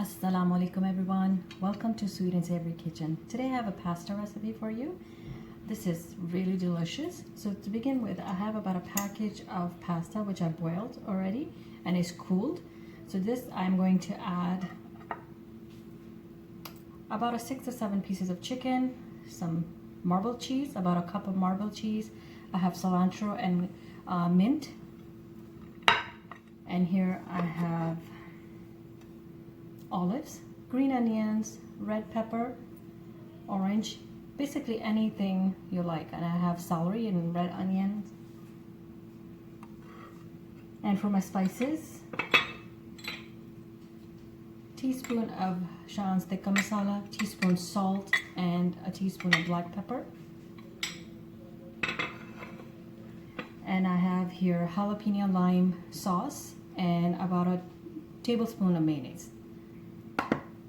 Assalamu alaikum everyone. Welcome to Sweet and Savory Kitchen. Today I have a pasta recipe for you. This is really delicious. So to begin with, I have about a package of pasta which I boiled already and is cooled. So this I'm going to add about 6 or 7 pieces of chicken, some marbled cheese, about a cup of marbled cheese. I have cilantro and mint. And here I have olives, green onions, red pepper, orange, basically anything you like. And I have celery and red onions. And for my spices, teaspoon of Shaan's tikka masala, teaspoon salt, and a teaspoon of black pepper. And I have here jalapeno lime sauce and about a tablespoon of mayonnaise.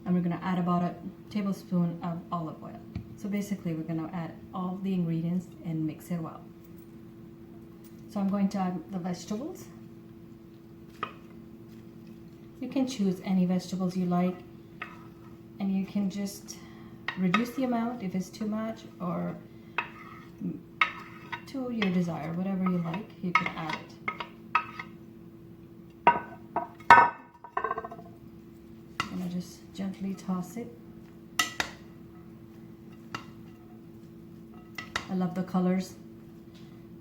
And we're going to add about a tablespoon of olive oil. So basically we're going to add all the ingredients and mix it well. So I'm going to add the vegetables. You can choose any vegetables you like, and you can just reduce the amount if it's too much, or to your desire, whatever you like, you can add it. I'm gonna just gently toss it. I love the colors.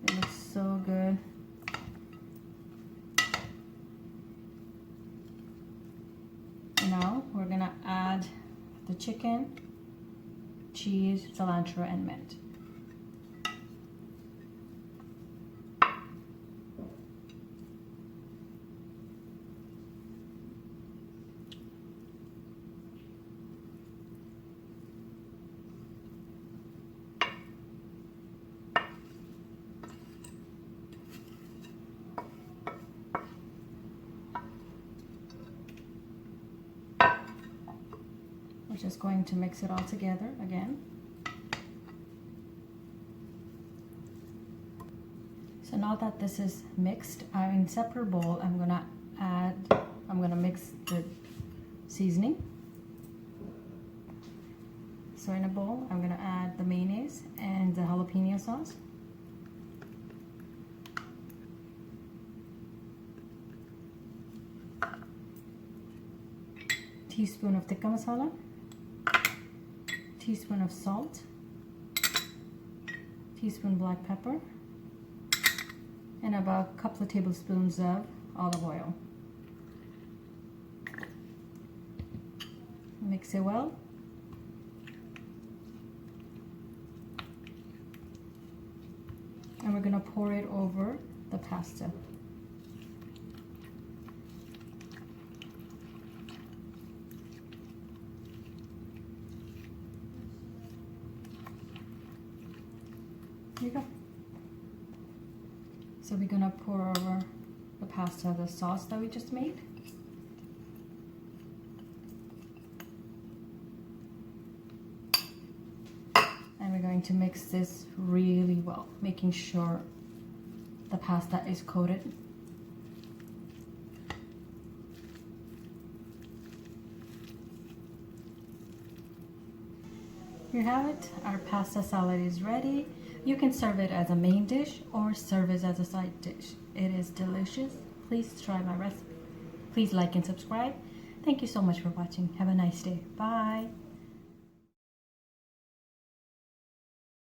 It looks so good. Now we're gonna add the chicken, cheese, cilantro, and mint. We're just going to mix it all together again. So now that this is mixed, in a separate bowl, I'm gonna mix the seasoning. So in a bowl, I'm gonna add the mayonnaise and the jalapeno sauce. Teaspoon of tikka masala. Teaspoon of salt, teaspoon black pepper, and about a couple of tablespoons of olive oil. Mix it well. And we're going to pour it over the pasta. There you go. So we're gonna pour over the pasta the sauce that we just made. And we're going to mix this really well, making sure the pasta is coated. Here you have it. Our pasta salad is ready. You can serve it as a main dish or serve it as a side dish. It is delicious. Please try my recipe. Please like and subscribe. Thank you so much for watching. Have a nice day. Bye.